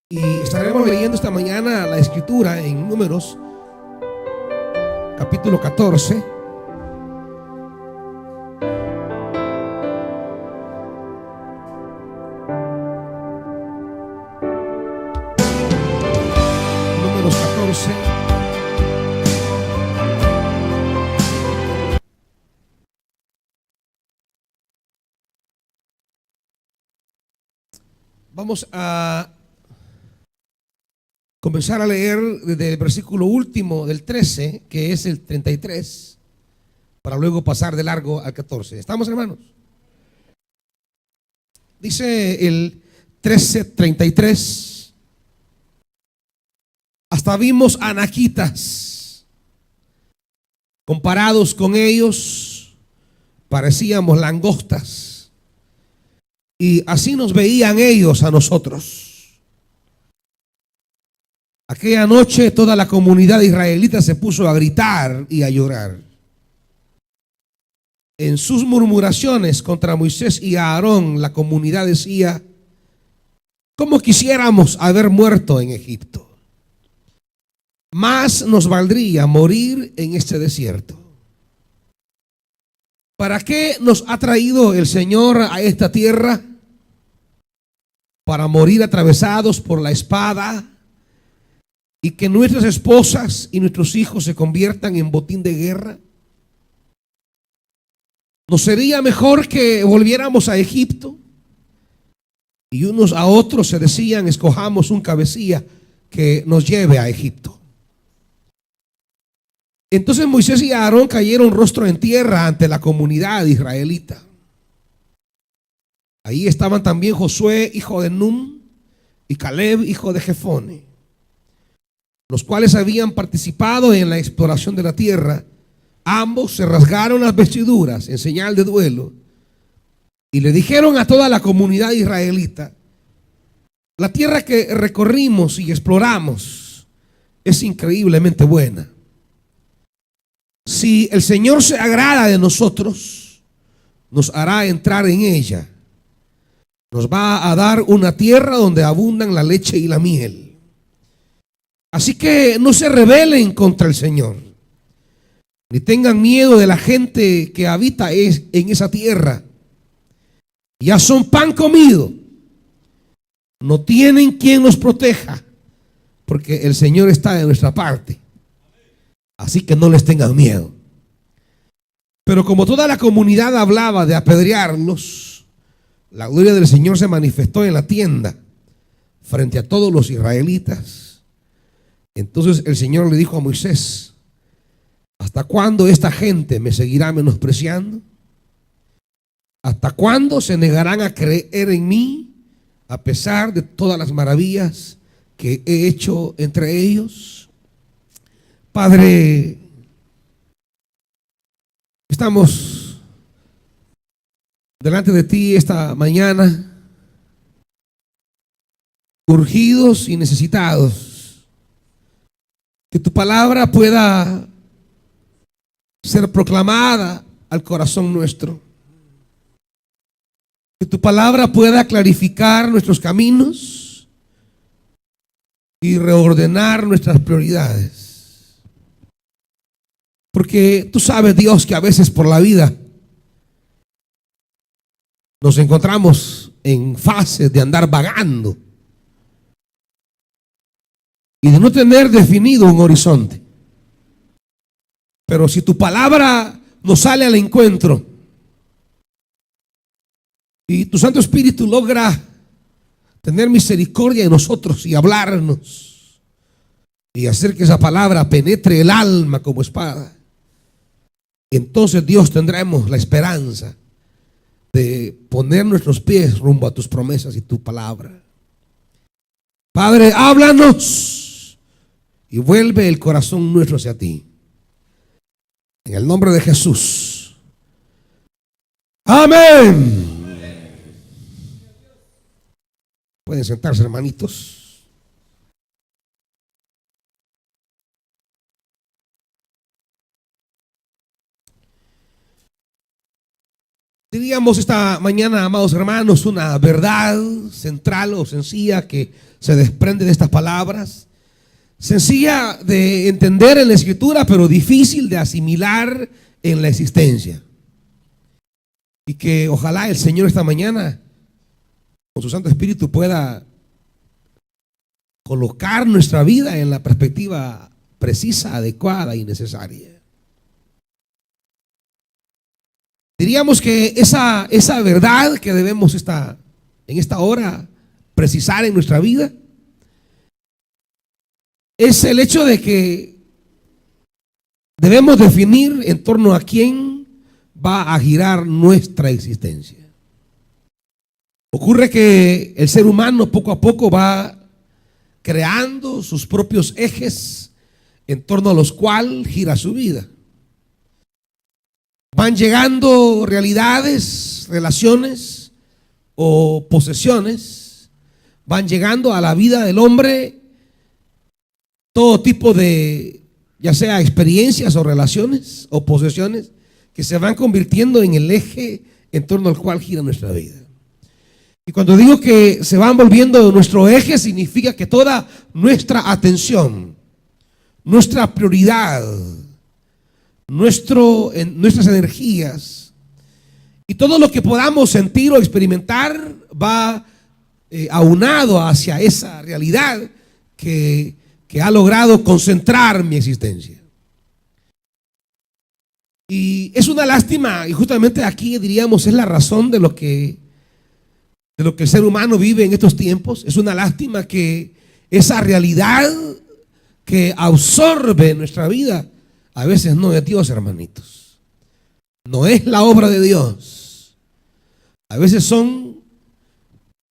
Y estaremos leyendo esta mañana la escritura en Números, capítulo 14. Números 14. Vamos a comenzar a leer desde el versículo último del 13, que es el 33, para luego pasar de largo al 14. ¿Estamos, hermanos? Dice el 13:33: hasta vimos anaquitas, comparados con ellos parecíamos langostas, y así nos veían ellos a nosotros. Aquella noche toda la comunidad israelita se puso a gritar y a llorar. En sus murmuraciones contra Moisés y Aarón, la comunidad decía: ¿cómo quisiéramos haber muerto en Egipto? Más nos valdría morir en este desierto. ¿Para qué nos ha traído el Señor a esta tierra? Para morir atravesados por la espada, y que nuestras esposas y nuestros hijos se conviertan en botín de guerra. ¿No sería mejor que volviéramos a Egipto? Y unos a otros se decían: escojamos un cabecilla que nos lleve a Egipto. Entonces Moisés y Aarón cayeron rostro en tierra ante la comunidad israelita. Ahí estaban también Josué, hijo de Nun, y Caleb, hijo de Jefone, los cuales habían participado en la exploración de la tierra. Ambos se rasgaron las vestiduras en señal de duelo y le dijeron a toda la comunidad israelita: la tierra que recorrimos y exploramos es increíblemente buena. Si el Señor se agrada de nosotros, nos hará entrar en ella. Nos va a dar una tierra donde abundan la leche y la miel. Así que no se rebelen contra el Señor, ni tengan miedo de la gente que habita en esa tierra. Ya son pan comido. No tienen quien los proteja, porque el Señor está de nuestra parte. Así que no les tengan miedo. Pero como toda la comunidad hablaba de apedrearlos, la gloria del Señor se manifestó en la tienda frente a todos los israelitas. Entonces el Señor le dijo a Moisés: ¿hasta cuándo esta gente me seguirá menospreciando? ¿Hasta cuándo se negarán a creer en mí a pesar de todas las maravillas que he hecho entre ellos? Padre, estamos delante de ti esta mañana, urgidos y necesitados. Que tu palabra pueda ser proclamada al corazón nuestro. Que tu palabra pueda clarificar nuestros caminos y reordenar nuestras prioridades. Porque tú sabes, Dios, que a veces por la vida nos encontramos en fases de andar vagando y de no tener definido un horizonte. Pero si tu palabra nos sale al encuentro y tu Santo Espíritu logra tener misericordia de nosotros y hablarnos y hacer que esa palabra penetre el alma como espada, entonces, Dios, tendremos la esperanza de poner nuestros pies rumbo a tus promesas y tu palabra. Padre, háblanos y vuelve el corazón nuestro hacia ti. En el nombre de Jesús. Amén. Pueden sentarse, hermanitos. diríamos esta mañana, amados hermanos, una verdad central o sencilla que se desprende de estas palabras. Sencilla de entender en la Escritura, pero difícil de asimilar en la existencia. Y que ojalá el Señor esta mañana, con su Santo Espíritu, pueda colocar nuestra vida en la perspectiva precisa, adecuada y necesaria. Diríamos que esa verdad que debemos en esta hora precisar en nuestra vida es el hecho de que debemos definir en torno a quién va a girar nuestra existencia. Ocurre que el ser humano poco a poco va creando sus propios ejes en torno a los cuales gira su vida. Van llegando realidades, relaciones o posesiones, van llegando a la vida del hombre todo tipo de, ya sea experiencias o relaciones o posesiones, que se van convirtiendo en el eje en torno al cual gira nuestra vida. Y cuando digo que se van volviendo nuestro eje, significa que toda nuestra atención, nuestra prioridad, nuestras energías y todo lo que podamos sentir o experimentar va aunado hacia esa realidad que ha logrado concentrar mi existencia. Y es una lástima, y justamente aquí diríamos es la razón de lo que el ser humano vive en estos tiempos. Es una lástima que esa realidad que absorbe nuestra vida a veces no es Dios, hermanitos. No es la obra de Dios. A veces son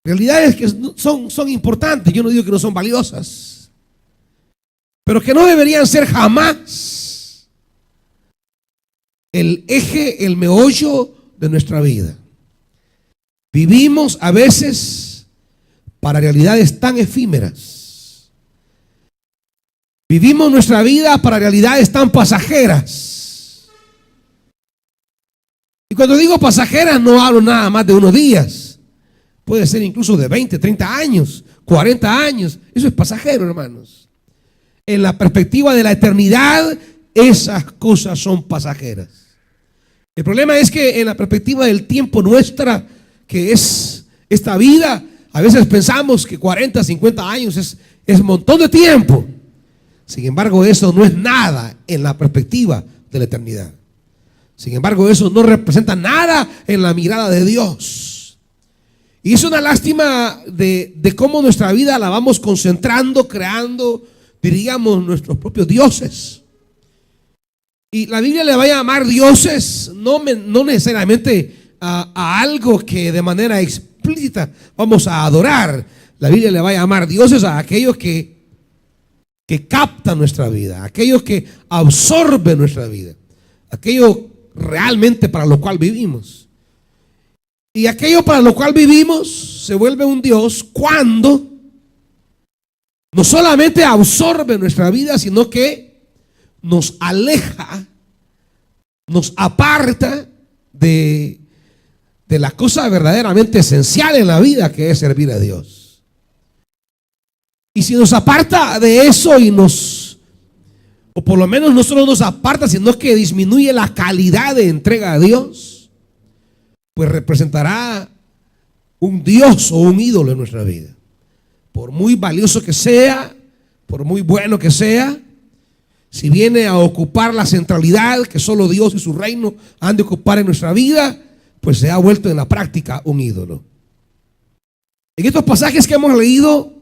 realidades que son importantes. Yo no digo que no son valiosas, pero que no deberían ser jamás el eje, el meollo de nuestra vida. Vivimos a veces para realidades tan efímeras. Vivimos nuestra vida para realidades tan pasajeras. Y cuando digo pasajeras no hablo nada más de unos días. Puede ser incluso de 20, 30 años, 40 años. Eso es pasajero, hermanos. En la perspectiva de la eternidad, esas cosas son pasajeras. El problema es que en la perspectiva del tiempo nuestra, que es esta vida, a veces pensamos que 40, 50 años es un montón de tiempo. Sin embargo, eso no es nada en la perspectiva de la eternidad. Sin embargo, eso no representa nada en la mirada de Dios. Y es una lástima de cómo nuestra vida la vamos concentrando, creando, diríamos, nuestros propios dioses. Y la Biblia le va a llamar dioses no necesariamente a algo que de manera explícita vamos a adorar. La Biblia le va a llamar dioses a aquellos que captan nuestra vida, aquellos que absorben nuestra vida, aquello realmente para lo cual vivimos. Y aquello para lo cual vivimos se vuelve un Dios cuando no solamente absorbe nuestra vida, sino que nos aleja, nos aparta de la cosa verdaderamente esencial en la vida, que es servir a Dios. Y si nos aparta de eso o por lo menos no solo nos aparta, sino que disminuye la calidad de entrega a Dios, pues representará un Dios o un ídolo en nuestra vida. Por muy valioso que sea, por muy bueno que sea, si viene a ocupar la centralidad que solo Dios y su reino han de ocupar en nuestra vida, pues se ha vuelto en la práctica un ídolo. En estos pasajes que hemos leído,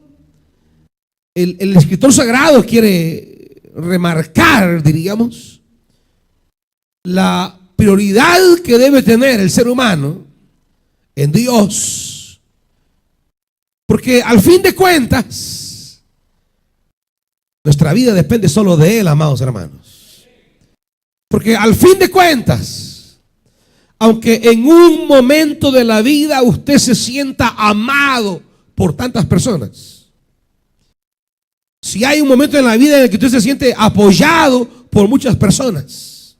el escritor sagrado quiere remarcar, diríamos, la prioridad que debe tener el ser humano en Dios. Porque al fin de cuentas, nuestra vida depende solo de Él, amados hermanos. Porque al fin de cuentas, aunque en un momento de la vida usted se sienta amado por tantas personas, si hay un momento en la vida en el que usted se siente apoyado por muchas personas,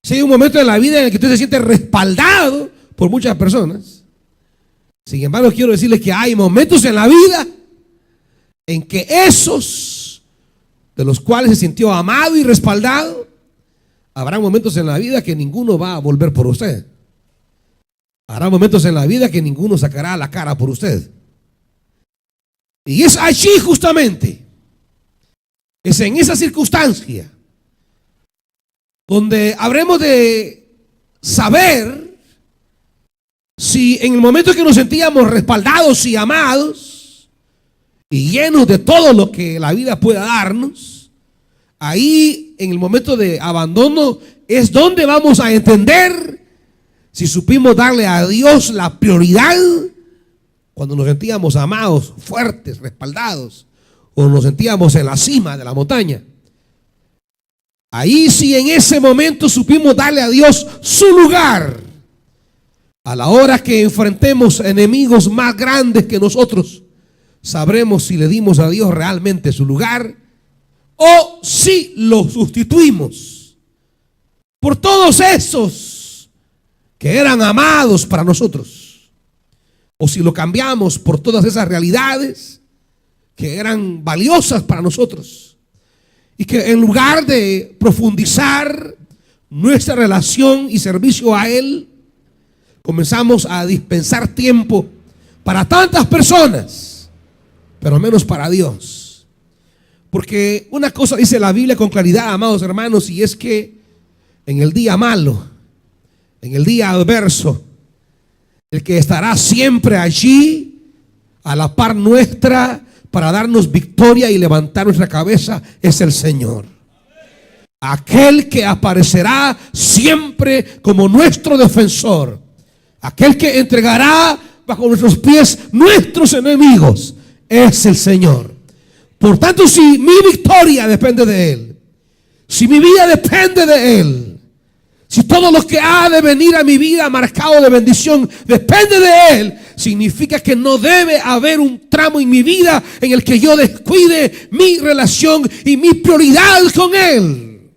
si hay un momento en la vida en el que usted se siente respaldado por muchas personas. Sin embargo, quiero decirles que hay momentos en la vida en que esos de los cuales se sintió amado y respaldado, habrá momentos en la vida que ninguno va a volver por usted. Habrá momentos en la vida que ninguno sacará la cara por usted. Y es allí justamente, es en esa circunstancia donde habremos de saber si en el momento que nos sentíamos respaldados y amados y llenos de todo lo que la vida pueda darnos, ahí en el momento de abandono es donde vamos a entender si supimos darle a Dios la prioridad cuando nos sentíamos amados, fuertes, respaldados, o nos sentíamos en la cima de la montaña. Ahí sí, en ese momento supimos darle a Dios su lugar. A la hora que enfrentemos enemigos más grandes que nosotros, sabremos si le dimos a Dios realmente su lugar o si lo sustituimos por todos esos que eran amados para nosotros, o si lo cambiamos por todas esas realidades que eran valiosas para nosotros, y que en lugar de profundizar nuestra relación y servicio a Él, comenzamos a dispensar tiempo para tantas personas, pero menos para Dios. Porque una cosa dice la Biblia con claridad, amados hermanos, y es que en el día malo, en el día adverso, el que estará siempre allí a la par nuestra para darnos victoria y levantar nuestra cabeza es el Señor. Aquel que aparecerá siempre como nuestro defensor, aquel que entregará bajo nuestros pies nuestros enemigos, es el Señor. Por tanto, si mi victoria depende de Él, si mi vida depende de Él, si todo lo que ha de venir a mi vida marcado de bendición depende de Él, significa que no debe haber un tramo en mi vida en el que yo descuide mi relación y mi prioridad con Él.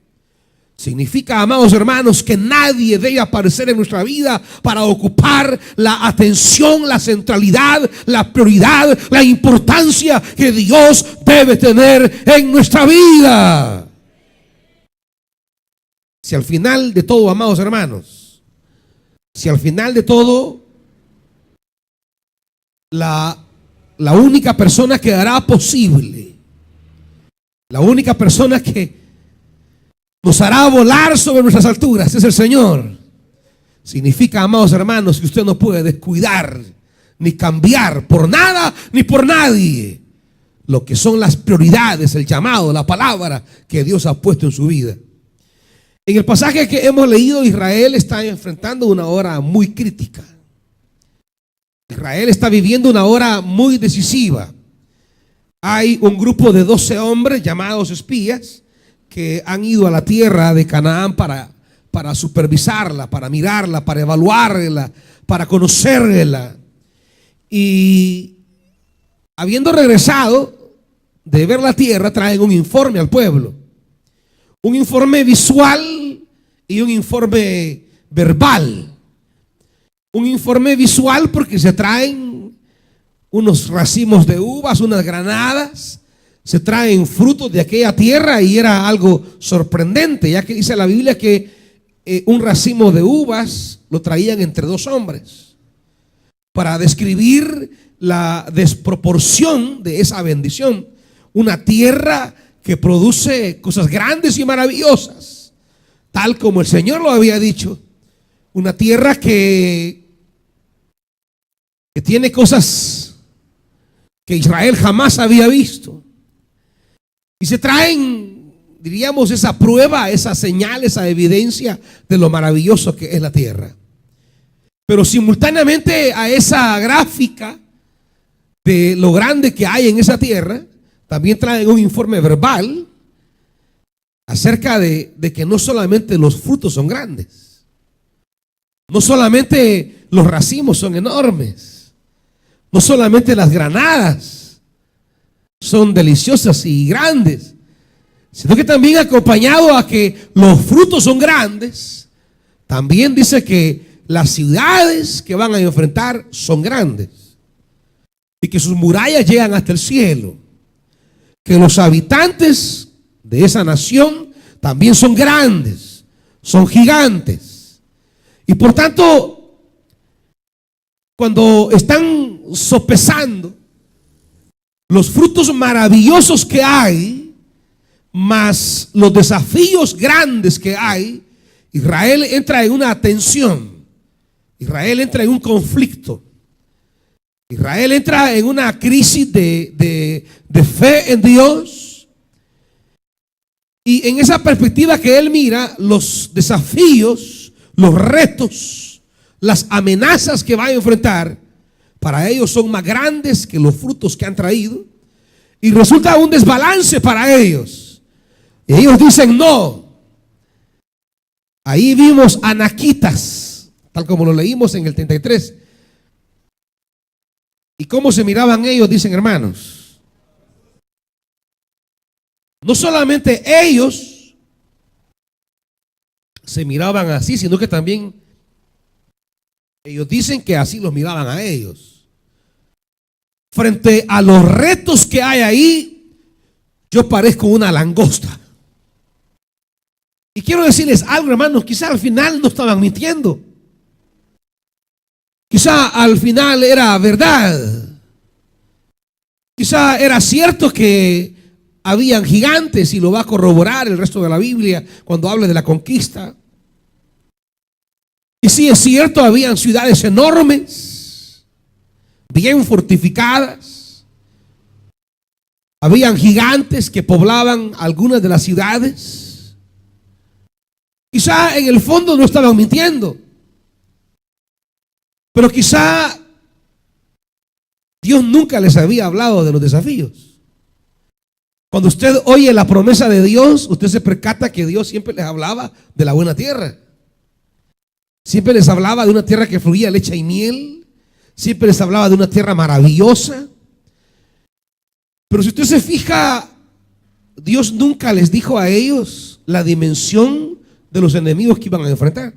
Significa, amados hermanos, que nadie debe aparecer en nuestra vida para ocupar la atención, la centralidad, la prioridad, la importancia que Dios debe tener en nuestra vida. Si al final de todo, amados hermanos, si al final de todo la única persona que hará posible, la única persona que nos hará volar sobre nuestras alturas es el Señor, significa, amados hermanos, que usted no puede descuidar ni cambiar por nada ni por nadie lo que son las prioridades, el llamado, la palabra que Dios ha puesto en su vida. En el pasaje que hemos leído, Israel está enfrentando una hora muy crítica. Israel está viviendo una hora muy decisiva. Hay un grupo de 12 hombres llamados espías que han ido a la tierra de Canaán para supervisarla, para mirarla, para evaluarla, para conocerla. Y habiendo regresado de ver la tierra, traen un informe al pueblo. Un informe visual y un informe verbal. Un informe visual porque se traen unos racimos de uvas, unas granadas, se traen frutos de aquella tierra y era algo sorprendente, ya que dice la Biblia que un racimo de uvas lo traían entre 2 hombres para describir la desproporción de esa bendición. Una tierra que produce cosas grandes y maravillosas, tal como el Señor lo había dicho. Una tierra que tiene cosas que Israel jamás había visto. Y se traen, diríamos, esa prueba, esa señal, esa evidencia de lo maravilloso que es la tierra. Pero simultáneamente a esa gráfica de lo grande que hay en esa tierra, también traen un informe verbal acerca de que no solamente los frutos son grandes, no solamente los racimos son enormes, no solamente las granadas son deliciosas y grandes, sino que también acompañado a que los frutos son grandes, también dice que las ciudades que van a enfrentar son grandes y que sus murallas llegan hasta el cielo, que los habitantes de esa nación también son grandes, son gigantes. Y por tanto, cuando están sopesando los frutos maravillosos que hay, más los desafíos grandes que hay, Israel entra en una tensión, Israel entra en un conflicto, Israel entra en una crisis de fe en Dios. Y en esa perspectiva que él mira, los desafíos, los retos, las amenazas que va a enfrentar, para ellos son más grandes que los frutos que han traído. Y resulta un desbalance para ellos. Y ellos dicen no. Ahí vimos anaquitas, tal como lo leímos en el 33. ¿Y cómo se miraban ellos? Dicen, hermanos. No solamente ellos se miraban así, sino que también ellos dicen que así los miraban a ellos. Frente a los retos que hay ahí, yo parezco una langosta. Y quiero decirles algo, hermanos, quizá al final no estaban mintiendo. Quizá al final era verdad. Quizá era cierto que habían gigantes, y lo va a corroborar el resto de la Biblia cuando hable de la conquista. Y sí es cierto, habían ciudades enormes, bien fortificadas. Habían gigantes que poblaban algunas de las ciudades. Quizá en el fondo no estaban mintiendo. Pero quizá Dios nunca les había hablado de los desafíos. Cuando usted oye la promesa de Dios, usted se percata que Dios siempre les hablaba de la buena tierra. Siempre les hablaba de una tierra que fluía leche y miel. Siempre les hablaba de una tierra maravillosa. Pero si usted se fija, Dios nunca les dijo a ellos la dimensión de los enemigos que iban a enfrentar.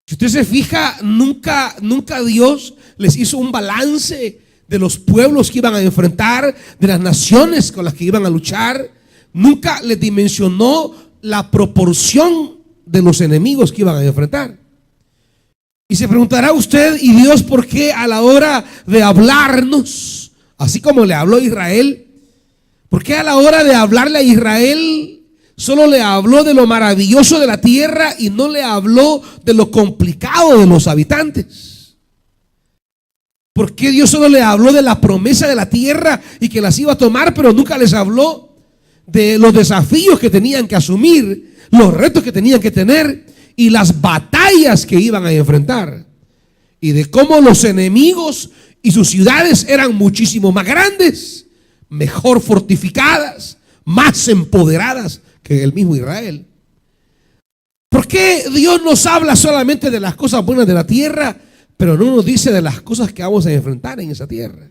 Si usted se fija, nunca Dios les hizo un balance de los pueblos que iban a enfrentar, de las naciones con las que iban a luchar. Nunca les dimensionó la proporción de los enemigos que iban a enfrentar. Y se preguntará usted, ¿y Dios por qué a la hora de hablarnos, así como le habló a Israel, por qué a la hora de hablarle a Israel solo le habló de lo maravilloso de la tierra y no le habló de lo complicado de los habitantes? ¿Por qué Dios solo le habló de la promesa de la tierra y que las iba a tomar, pero nunca les habló de los desafíos que tenían que asumir, los retos que tenían que tener y las batallas que iban a enfrentar? Y de cómo los enemigos y sus ciudades eran muchísimo más grandes, mejor fortificadas, más empoderadas que el mismo Israel. ¿Por qué Dios nos habla solamente de las cosas buenas de la tierra, pero no nos dice de las cosas que vamos a enfrentar en esa tierra?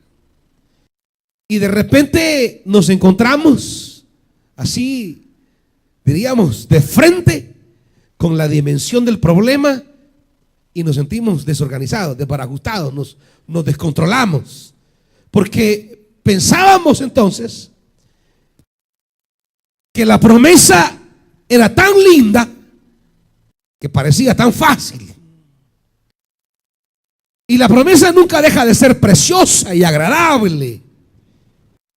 Y de repente nos encontramos así, diríamos, de frente con la dimensión del problema y nos sentimos desorganizados, desbarajustados, nos descontrolamos. Porque pensábamos entonces que la promesa era tan linda que parecía tan fácil. Y la promesa nunca deja de ser preciosa y agradable,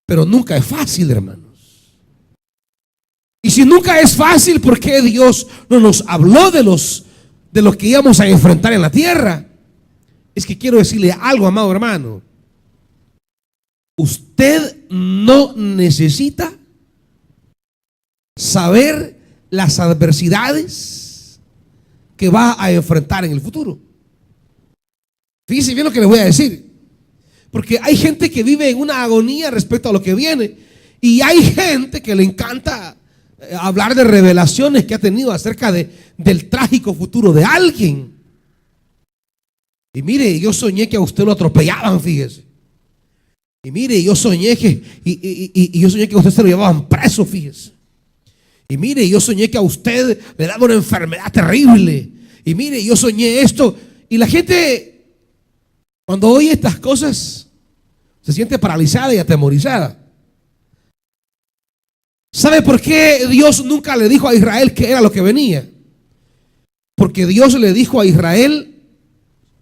pero nunca es fácil, hermanos. Y si nunca es fácil, ¿por qué Dios no nos habló de lo que íbamos a enfrentar en la tierra? Es que quiero decirle algo, amado hermano. Usted no necesita saber las adversidades que va a enfrentar en el futuro. Fíjese bien lo que le voy a decir, porque hay gente que vive en una agonía respecto a lo que viene, y hay gente que le encanta hablar de revelaciones que ha tenido acerca del trágico futuro de alguien. Y mire, yo soñé que a usted lo atropellaban, fíjese. Y mire, yo soñé yo soñé que a usted se lo llevaban preso, fíjese. Y mire, yo soñé que a usted le daba una enfermedad terrible. y mire, yo soñé esto. Y la gente, cuando oye estas cosas, se siente paralizada y atemorizada. ¿Sabe por qué Dios nunca le dijo a Israel qué era lo que venía? Porque Dios le dijo a Israel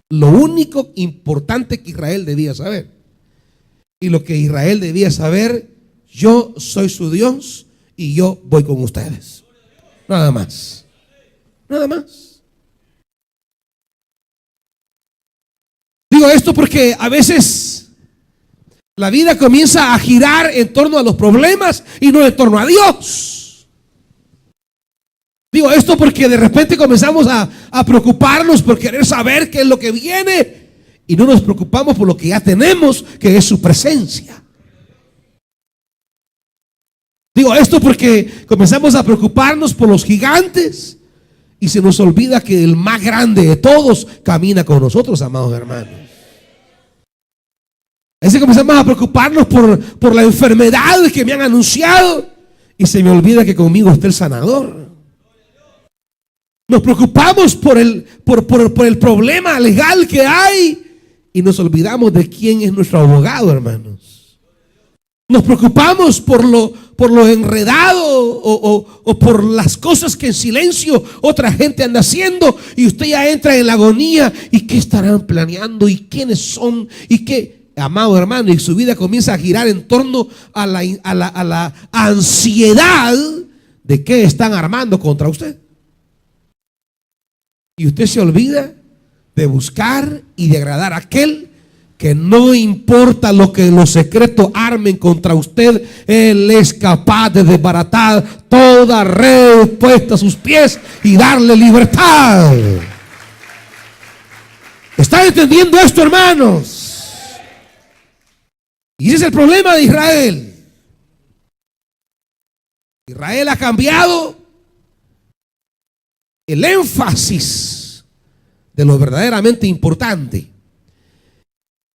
lo único importante que Israel debía saber. Y lo que Israel debía saber: yo soy su Dios y yo voy con ustedes. Nada más. Nada más. Digo esto porque a veces la vida comienza a girar en torno a los problemas y no en torno a Dios. Digo esto porque de repente comenzamos a preocuparnos por querer saber qué es lo que viene y no nos preocupamos por lo que ya tenemos, que es su presencia. Digo esto porque comenzamos a preocuparnos por los gigantes y se nos olvida que el más grande de todos camina con nosotros, amados hermanos. A veces comenzamos a preocuparnos por la enfermedad que me han anunciado y se me olvida que conmigo está el sanador. Nos preocupamos por el problema legal que hay y nos olvidamos de quién es nuestro abogado, hermanos. Nos preocupamos por lo enredado o por las cosas que en silencio otra gente anda haciendo y usted ya entra en la agonía. ¿Y qué estarán planeando? ¿Y quiénes son? ¿Y qué? Amado hermano, y su vida comienza a girar en torno a la ansiedad de qué están armando contra usted. Y usted se olvida de buscar y de agradar a aquel que no importa lo que los secretos armen contra usted, Él es capaz de desbaratar toda red puesta a sus pies y darle libertad. ¿Están entendiendo esto, hermanos? Y ese es el problema de Israel. Israel ha cambiado el énfasis de lo verdaderamente importante.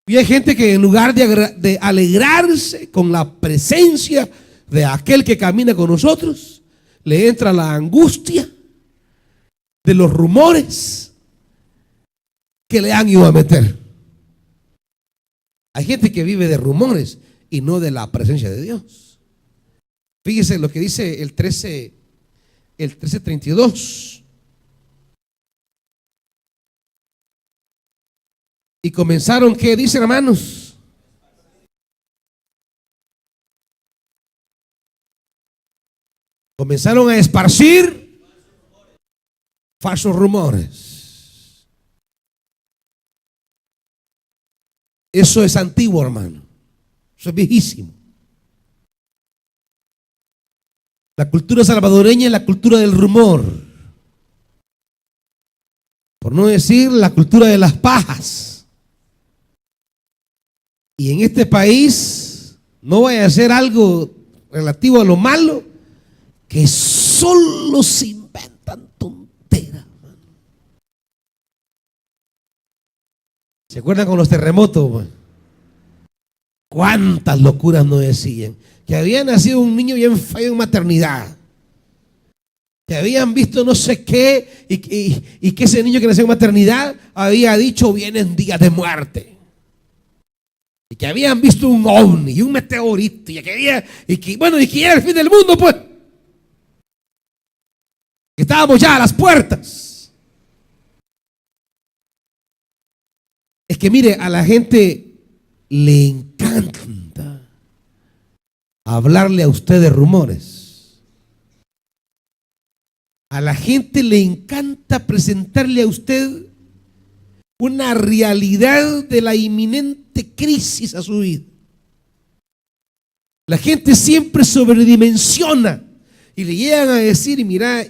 Y hay gente que en lugar de alegrarse con la presencia de aquel que camina con nosotros, le entra la angustia de los rumores que le han ido a meter. Hay gente que vive de rumores y no de la presencia de Dios. Fíjese lo que dice el 13:32. Y comenzaron, ¿qué dice, hermanos? Comenzaron a esparcir falsos rumores. Eso es antiguo, hermano. Eso es viejísimo. La cultura salvadoreña es la cultura del rumor. Por no decir la cultura de las pajas. Y en este país no vaya a ser algo relativo a lo malo, que solo se inventan tonteras. ¿Se acuerdan con los terremotos, man? ¿Cuántas locuras nos decían? Que había nacido un niño bien feo en maternidad, que habían visto no sé qué, y que ese niño que nació en maternidad había dicho vienen días de muerte. Y que habían visto un ovni y un meteorito y que era el fin del mundo, pues. Que estábamos ya a las puertas. Es que mire, a la gente le encanta hablarle a usted de rumores. A la gente le encanta presentarle a usted una realidad de la inminente crisis a su vida. La gente siempre sobredimensiona y le llegan a decir, y mira,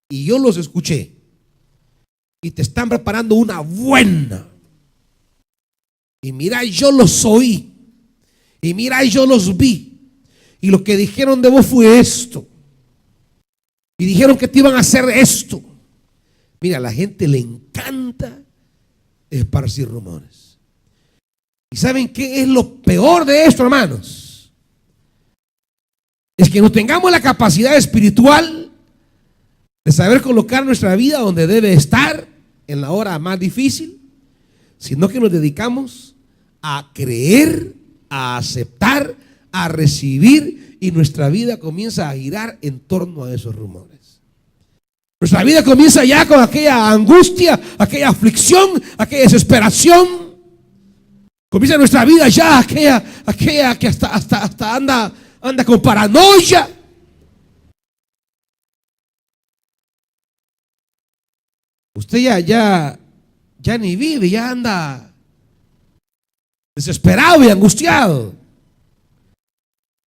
y yo los escuché, y te están preparando una buena, y mira, yo los oí, y mira, yo los vi, y lo que dijeron de vos fue esto, y dijeron que te iban a hacer esto. Mira, a la gente le encanta esparcir rumores. ¿Y saben qué es lo peor de esto, hermanos? Es que no tengamos la capacidad espiritual de saber colocar nuestra vida donde debe estar en la hora más difícil, sino que nos dedicamos a creer, a aceptar, a recibir, y nuestra vida comienza a girar en torno a esos rumores. Nuestra vida comienza ya con aquella angustia, aquella aflicción, aquella desesperación. Comienza nuestra vida ya aquella que hasta anda con paranoia. Usted ya ni vive, ya anda desesperado y angustiado.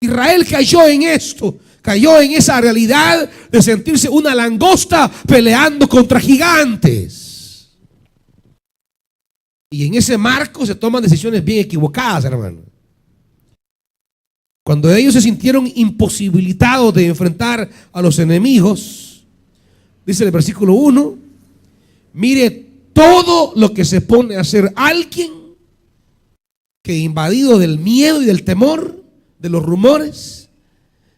Israel cayó en esto, cayó en esa realidad de sentirse una langosta peleando contra gigantes. Y en ese marco se toman decisiones bien equivocadas, hermano. Cuando ellos se sintieron imposibilitados de enfrentar a los enemigos, dice el versículo 1, mire todo lo que se pone a hacer alguien que, invadido del miedo y del temor, de los rumores,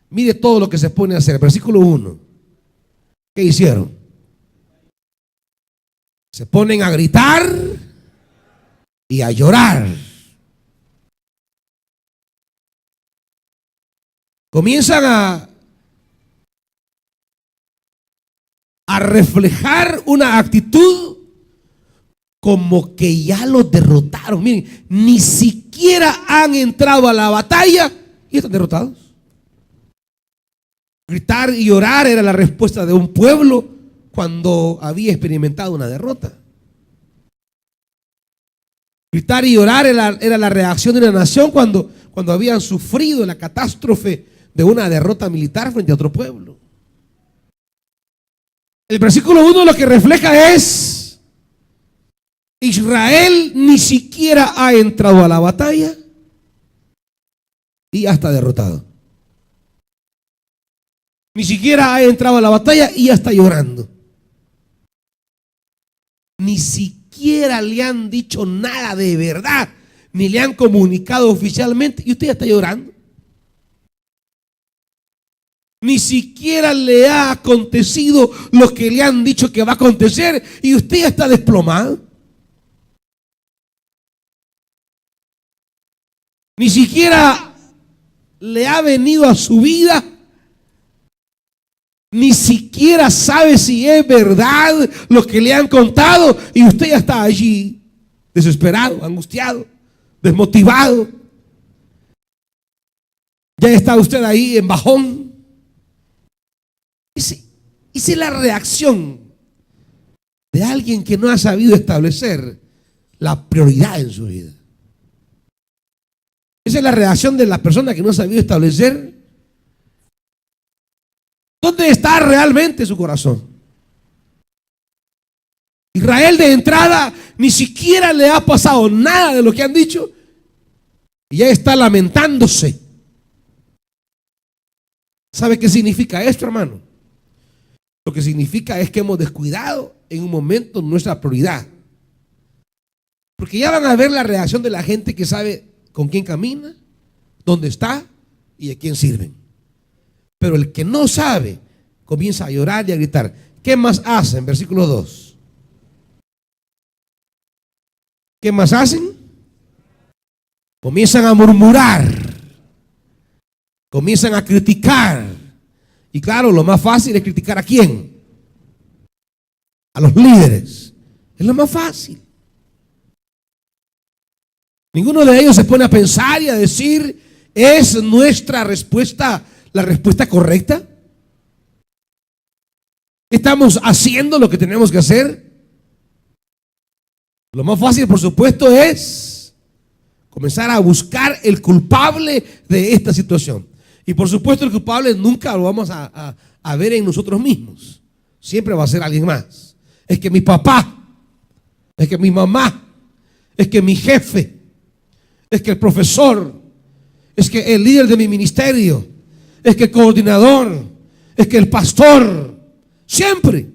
mire todo lo que se pone a hacer. Versículo 1. ¿Qué hicieron? Se ponen a gritar y a llorar. Comienzan a reflejar una actitud como que ya los derrotaron. Miren, ni siquiera han entrado a la batalla y están derrotados. Gritar y llorar era la respuesta de un pueblo cuando había experimentado una derrota. Gritar y llorar era la reacción de una nación cuando habían sufrido la catástrofe de una derrota militar frente a otro pueblo. El versículo 1 lo que refleja es: Israel ni siquiera ha entrado a la batalla y ya está derrotado. Ni siquiera ha entrado a la batalla y ya está llorando. Ni siquiera le han dicho nada de verdad, ni le han comunicado oficialmente y usted ya está llorando. Ni siquiera le ha acontecido lo que le han dicho que va a acontecer y usted ya está desplomado. Ni siquiera le ha venido a su vida. Ni siquiera sabe si es verdad lo que le han contado y usted ya está allí desesperado, angustiado, desmotivado. Ya está usted ahí en bajón. Esa es la reacción de alguien que no ha sabido establecer la prioridad en su vida. Esa es la reacción de la persona que no ha sabido establecer dónde está realmente su corazón. Israel de entrada ni siquiera le ha pasado nada de lo que han dicho y ya está lamentándose. ¿Sabe qué significa esto, hermano? Lo que significa es que hemos descuidado en un momento nuestra prioridad. Porque ya van a ver la reacción de la gente que sabe con quién camina, dónde está y a quién sirven. Pero el que no sabe comienza a llorar y a gritar. ¿Qué más hacen? Versículo 2. ¿Qué más hacen? Comienzan a murmurar, comienzan a criticar. Y claro, lo más fácil es criticar ¿a quién? A los líderes. Es lo más fácil. Ninguno de ellos se pone a pensar y a decir: ¿es nuestra respuesta la respuesta correcta? ¿Estamos haciendo lo que tenemos que hacer? Lo más fácil, por supuesto, es comenzar a buscar el culpable de esta situación. Y por supuesto el culpable nunca lo vamos a ver en nosotros mismos. Siempre va a ser alguien más. Es que mi papá, es que mi mamá, es que mi jefe, es que el profesor, es que el líder de mi ministerio, es que el coordinador, es que el pastor. Siempre.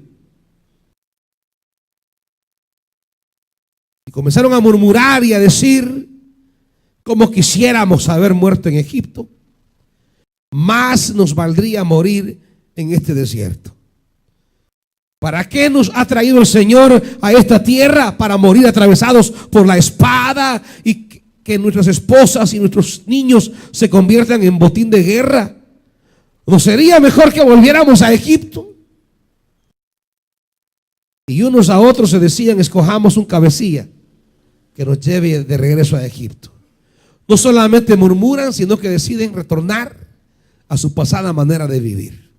Y comenzaron a murmurar y a decir: cómo quisiéramos haber muerto en Egipto. Más nos valdría morir en este desierto. ¿Para qué nos ha traído el Señor a esta tierra? Para morir atravesados por la espada y que nuestras esposas y nuestros niños se conviertan en botín de guerra. ¿No sería mejor que volviéramos a Egipto? Y unos a otros se decían: escojamos un cabecilla que nos lleve de regreso a Egipto. No solamente murmuran, sino que deciden retornar a su pasada manera de vivir.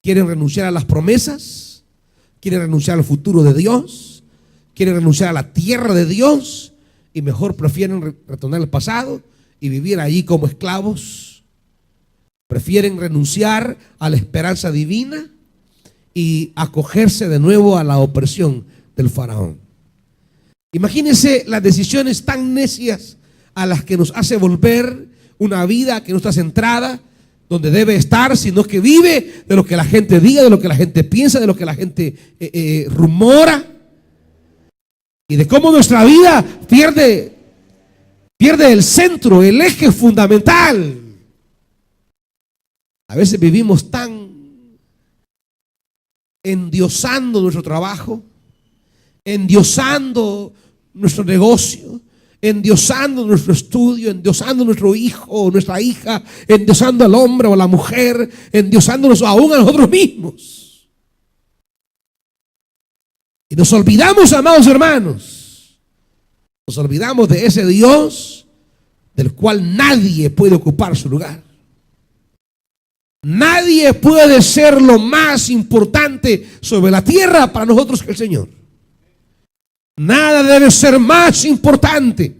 Quieren renunciar a las promesas, quieren renunciar al futuro de Dios, quieren renunciar a la tierra de Dios y mejor prefieren retornar al pasado y vivir allí como esclavos. Prefieren renunciar a la esperanza divina y acogerse de nuevo a la opresión del faraón. Imagínense las decisiones tan necias a las que nos hace volver una vida que no está centrada donde debe estar, sino que vive de lo que la gente diga, de lo que la gente piensa, de lo que la gente rumora, y de cómo nuestra vida pierde el centro, el eje fundamental. A veces vivimos tan endiosando nuestro trabajo, endiosando nuestro negocio, endiosando nuestro estudio, endiosando nuestro hijo o nuestra hija, endiosando al hombre o a la mujer, endiosándonos aún a nosotros mismos. Y nos olvidamos, amados hermanos, nos olvidamos de ese Dios del cual nadie puede ocupar su lugar. Nadie puede ser lo más importante sobre la tierra para nosotros que el Señor. Nada debe ser más importante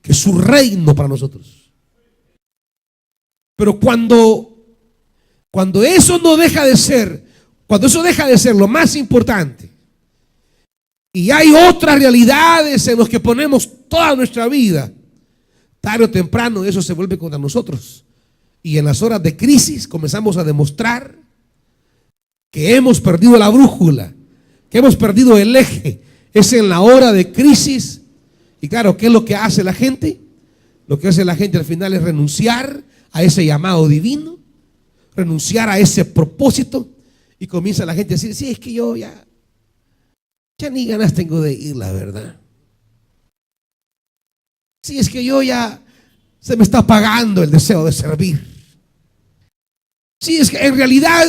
que su reino para nosotros. Pero cuando eso no deja de ser, cuando eso deja de ser lo más importante y hay otras realidades en las que ponemos toda nuestra vida, tarde o temprano eso se vuelve contra nosotros. Y en las horas de crisis comenzamos a demostrar que hemos perdido la brújula, que hemos perdido el eje. Es en la hora de crisis. Y claro, ¿qué es lo que hace la gente? Lo que hace la gente al final es renunciar a ese llamado divino, renunciar a ese propósito, y comienza la gente a decir: sí, es que yo ya ni ganas tengo de ir, la verdad. Sí, es que yo ya se me está apagando el deseo de servir. Sí, es que en realidad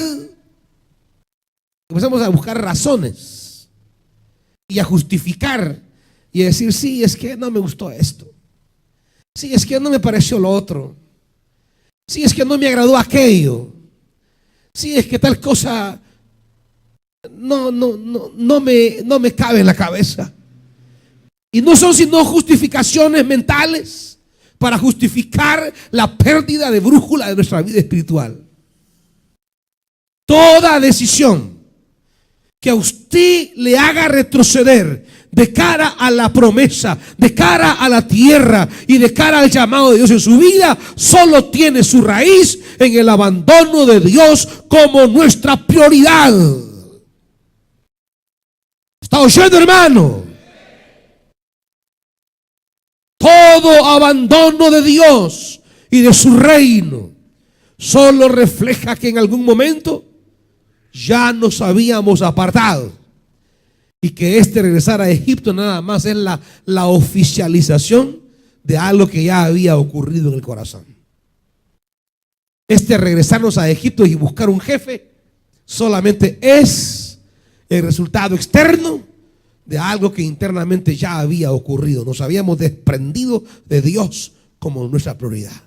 empezamos a buscar razones y a justificar y a decir: sí, es que no me gustó esto. Sí, es que no me pareció lo otro. Sí, es que no me agradó aquello. Sí, es que tal cosa no me cabe en la cabeza. Y no son sino justificaciones mentales para justificar la pérdida de brújula de nuestra vida espiritual. Toda decisión que a usted le haga retroceder de cara a la promesa, de cara a la tierra y de cara al llamado de Dios en su vida, solo tiene su raíz en el abandono de Dios como nuestra prioridad. ¿Está oyendo, hermano? Todo abandono de Dios y de su reino solo refleja que en algún momento ya nos habíamos apartado, y que este regresar a Egipto nada más es la oficialización de algo que ya había ocurrido en el corazón. Este regresarnos a Egipto y buscar un jefe solamente es el resultado externo de algo que internamente ya había ocurrido. Nos habíamos desprendido de Dios como nuestra prioridad.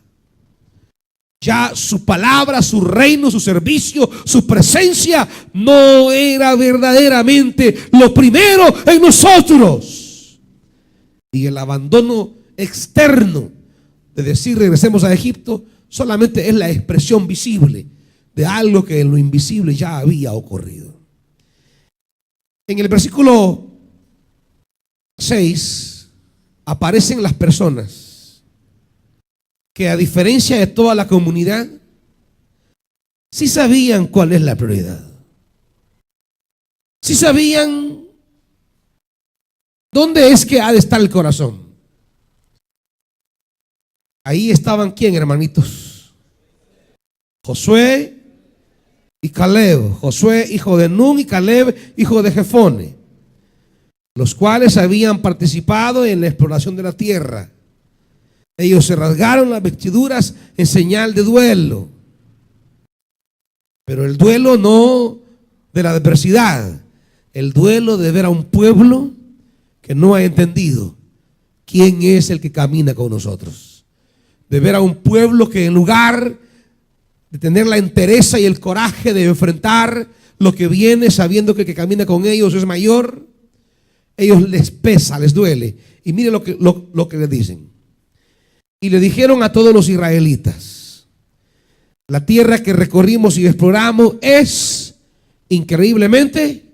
Ya su palabra, su reino, su servicio, su presencia no era verdaderamente lo primero en nosotros. Y el abandono externo de decir regresemos a Egipto solamente es la expresión visible de algo que en lo invisible ya había ocurrido. En el versículo 6 aparecen las personas que, a diferencia de toda la comunidad, sí sabían cuál es la prioridad. Sí sabían dónde es que ha de estar el corazón. Ahí estaban, ¿quién, hermanitos? Josué, y Caleb, Josué hijo de Nun y Caleb hijo de Jefone, los cuales habían participado en la exploración de la tierra. Ellos se rasgaron las vestiduras en señal de duelo, pero el duelo no de la adversidad, el duelo de ver a un pueblo que no ha entendido quién es el que camina con nosotros, de ver a un pueblo que en lugar de tener la entereza y el coraje de enfrentar lo que viene, sabiendo que el que camina con ellos es mayor, ellos les pesa, les duele. Y mire lo que les dicen. Y le dijeron a todos los israelitas: la tierra que recorrimos y exploramos es increíblemente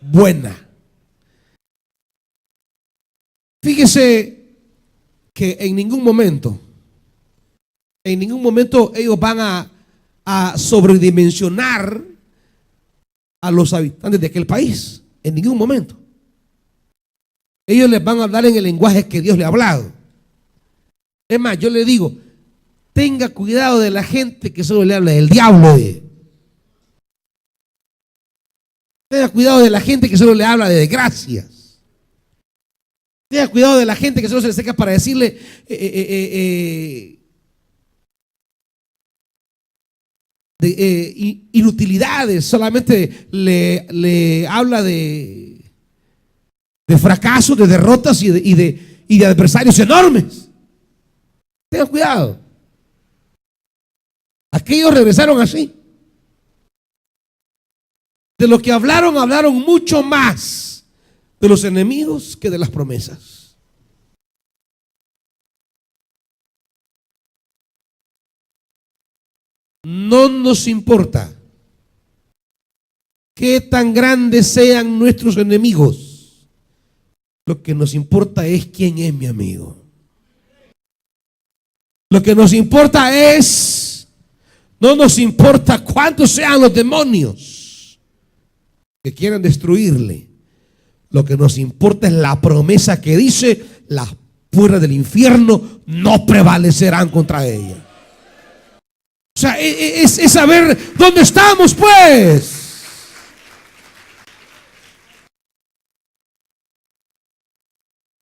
buena. Fíjese que en ningún momento ellos van a sobredimensionar a los habitantes de aquel país. En ningún momento. Ellos les van a hablar en el lenguaje que Dios le ha hablado. Es más, yo le digo, tenga cuidado de la gente que solo le habla del diablo. Tenga cuidado de la gente que solo le habla de desgracias. Tenga cuidado de la gente que solo se le seca para decirle inutilidades, solamente le habla de fracasos, de derrotas y de adversarios enormes. Tengan cuidado. Aquellos regresaron así. De lo que hablaron mucho más de los enemigos que de las promesas. No nos importa qué tan grandes sean nuestros enemigos. Lo que nos importa es quién es mi amigo. Lo que nos importa no nos importa cuántos sean los demonios que quieran destruirle. Lo que nos importa es la promesa que dice: las puertas del infierno no prevalecerán contra ella. O sea, es saber dónde estamos, pues.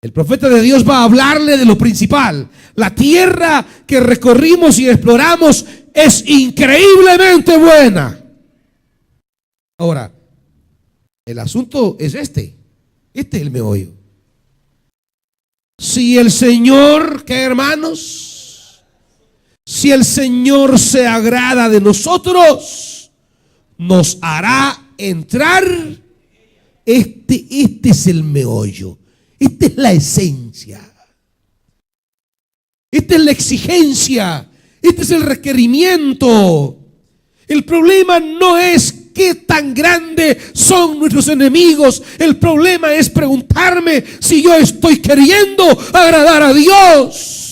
El profeta de Dios va a hablarle de lo principal. La tierra que recorrimos y exploramos es increíblemente buena. Ahora, el asunto es este es el meollo. Si el Señor, ¿qué, hermanos? Si el Señor se agrada de nosotros, nos hará entrar. Este es el meollo. Esta es la esencia. Esta es la exigencia. Este es el requerimiento. El problema no es qué tan grandes son nuestros enemigos. El problema es preguntarme si yo estoy queriendo agradar a Dios.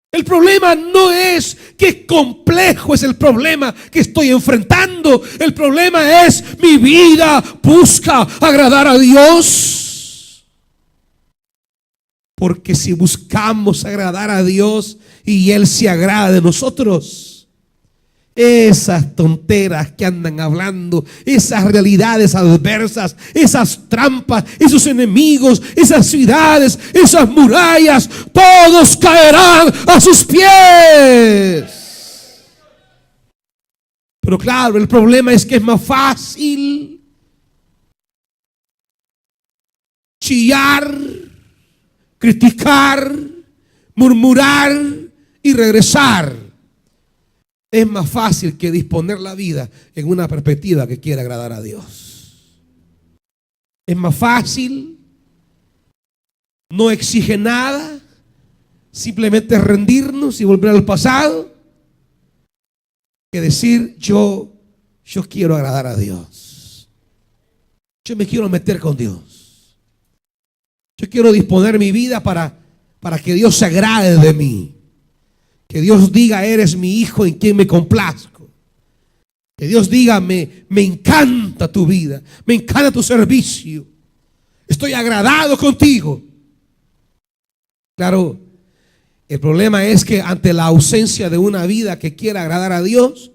El problema no es qué complejo es el problema que estoy enfrentando. El problema es: mi vida busca agradar a Dios. Porque si buscamos agradar a Dios y Él se agrada de nosotros, esas tonteras que andan hablando, esas realidades adversas, esas trampas, esos enemigos, esas ciudades, esas murallas, todos caerán a sus pies. Pero claro, el problema es que es más fácil chillar, criticar, murmurar y regresar. Es más fácil que disponer la vida en una perspectiva que quiera agradar a Dios. Es más fácil, no exige nada, simplemente rendirnos y volver al pasado, que decir: yo quiero agradar a Dios. Yo me quiero meter con Dios. Yo quiero disponer mi vida para que Dios se agrade de mí. Que Dios diga: eres mi hijo en quien me complazco. Que Dios diga: me encanta tu vida, me encanta tu servicio, estoy agradado contigo. Claro, el problema es que ante la ausencia de una vida que quiera agradar a Dios,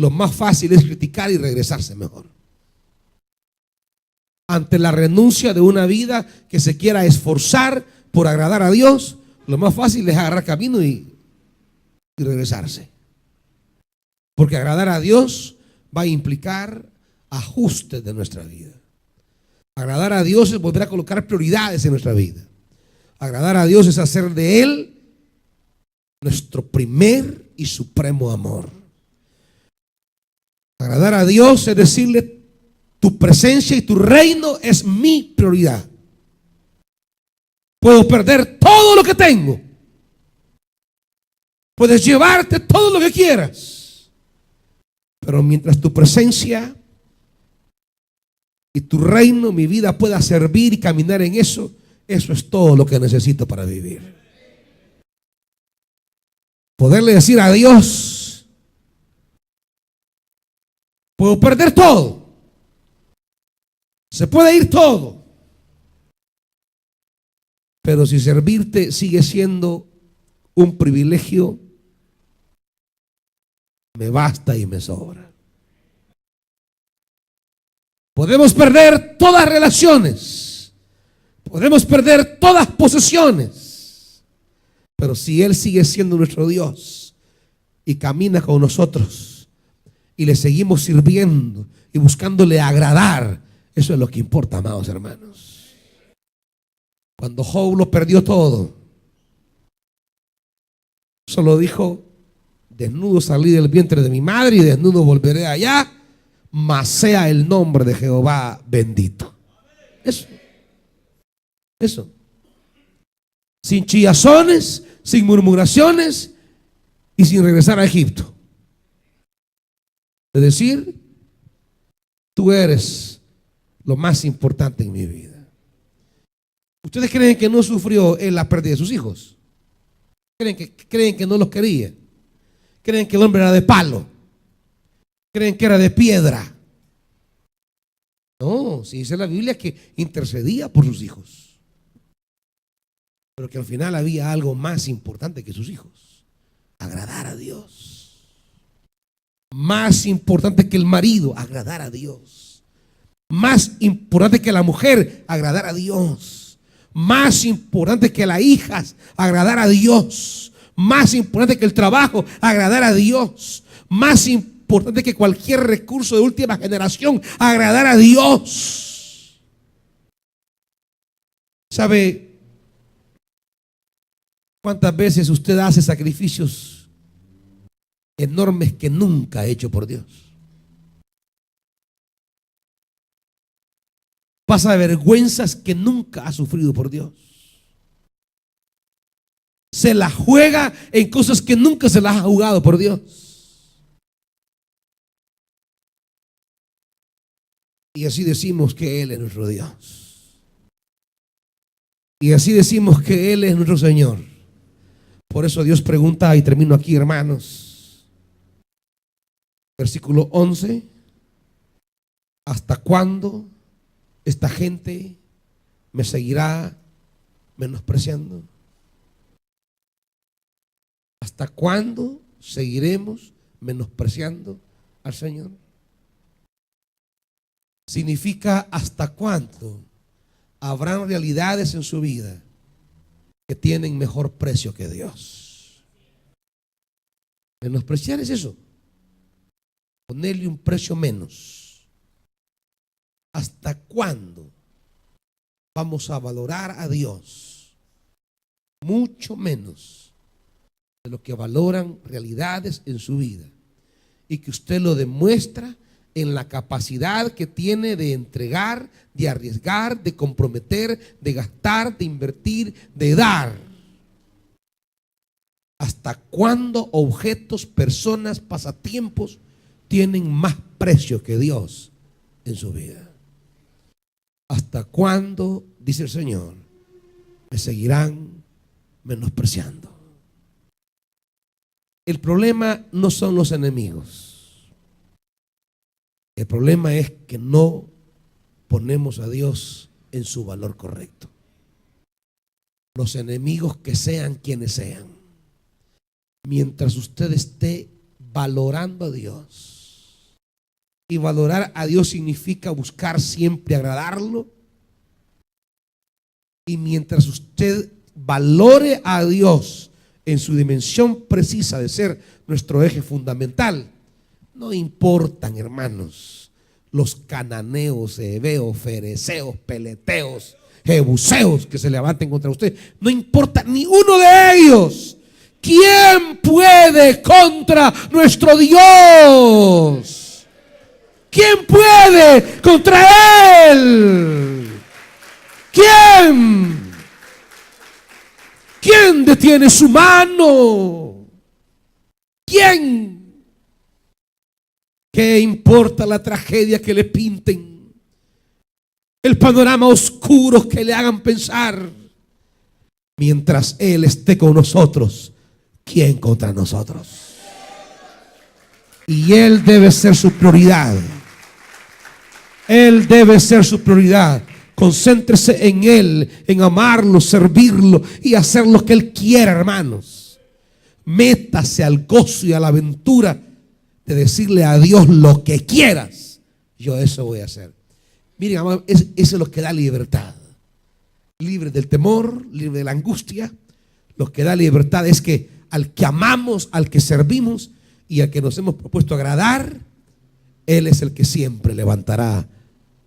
lo más fácil es criticar y regresarse mejor. Ante la renuncia de una vida que se quiera esforzar por agradar a Dios, lo más fácil es agarrar camino y regresarse. Porque agradar a Dios va a implicar ajustes de nuestra vida. Agradar a Dios es volver a colocar prioridades en nuestra vida. Agradar a Dios es hacer de Él nuestro primer y supremo amor. Agradar a Dios es decirle: tu presencia y tu reino es mi prioridad. Puedo perder todo lo que tengo. Puedes llevarte todo lo que quieras. Pero mientras tu presencia y tu reino, mi vida, pueda servir y caminar en eso, eso es todo lo que necesito para vivir. Poderle decir a Dios: puedo perder todo. Se puede ir todo. Pero si servirte sigue siendo un privilegio, me basta y me sobra. Podemos perder todas relaciones, podemos perder todas posesiones, pero si Él sigue siendo nuestro Dios y camina con nosotros y le seguimos sirviendo y buscándole agradar, eso es lo que importa, amados hermanos. Cuando Job lo perdió todo, solo dijo: desnudo salí del vientre de mi madre y desnudo volveré allá, mas sea el nombre de Jehová bendito. Eso. Sin chillazones, sin murmuraciones y sin regresar a Egipto. Es decir, tú eres lo más importante en mi vida. ¿Ustedes creen que no sufrió él la pérdida de sus hijos? ¿Creen que no los quería? ¿Creen que el hombre era de palo? ¿Creen que era de piedra? No, si dice la Biblia que intercedía por sus hijos, pero que al final había algo más importante que sus hijos: agradar a Dios. Más importante que el marido, agradar a Dios. Más importante que la mujer, agradar a Dios. Más importante que las hijas, agradar a Dios. Más importante que el trabajo, agradar a Dios. Más importante que cualquier recurso de última generación, agradar a Dios. ¿Sabe cuántas veces usted hace sacrificios enormes que nunca ha hecho por Dios? Pasa vergüenzas que nunca ha sufrido por Dios. Se la juega en cosas que nunca se las ha jugado por Dios. Y así decimos que Él es nuestro Dios. Y así decimos que Él es nuestro Señor. Por eso Dios pregunta, y termino aquí, hermanos. Versículo 11. ¿Hasta cuándo esta gente me seguirá menospreciando? ¿Hasta cuándo seguiremos menospreciando al Señor? Significa: ¿hasta cuándo habrán realidades en su vida que tienen mejor precio que Dios? Menospreciar es eso, ponerle un precio menos. ¿Hasta cuándo vamos a valorar a Dios mucho menos de lo que valoran realidades en su vida? Y que usted lo demuestra en la capacidad que tiene de entregar, de arriesgar, de comprometer, de gastar, de invertir, de dar. ¿Hasta cuándo objetos, personas, pasatiempos tienen más precio que Dios en su vida? ¿Hasta cuándo, dice el Señor, me seguirán menospreciando? El problema no son los enemigos. El problema es que no ponemos a Dios en su valor correcto. Los enemigos, que sean quienes sean, mientras usted esté valorando a Dios Y valorar a Dios significa buscar siempre agradarlo. Y mientras usted valore a Dios en su dimensión precisa de ser nuestro eje fundamental, no importan, hermanos, los cananeos, heveos, fereceos, peleteos, jebuseos que se levanten contra usted. No importa ni uno de ellos. ¿Quién puede contra nuestro Dios? ¿Quién puede contra Él? ¿Quién? ¿Quién detiene su mano? ¿Quién? ¿Qué importa la tragedia que le pinten? El panorama oscuro que le hagan pensar. Mientras Él esté con nosotros, ¿quién contra nosotros? Y Él debe ser su prioridad. Él debe ser su prioridad. Concéntrese en Él, en amarlo, servirlo y hacer lo que Él quiera, hermanos. Métase al gozo y a la aventura de decirle a Dios lo que quieras. Yo eso voy a hacer. Miren, amado, eso es lo que da libertad. Libre del temor, libre de la angustia. Lo que da libertad es que al que amamos, al que servimos y al que nos hemos propuesto agradar, Él es el que siempre levantará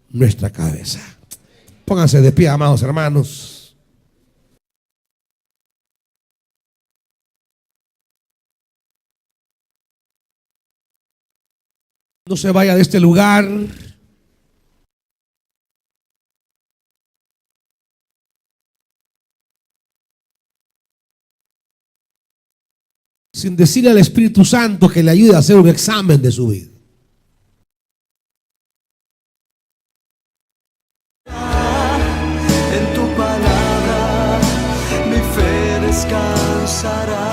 nuestra cabeza. Pónganse de pie, amados hermanos. No se vaya de este lugar sin decirle al Espíritu Santo que le ayude a hacer un examen de su vida. En tu palabra mi fe descansará.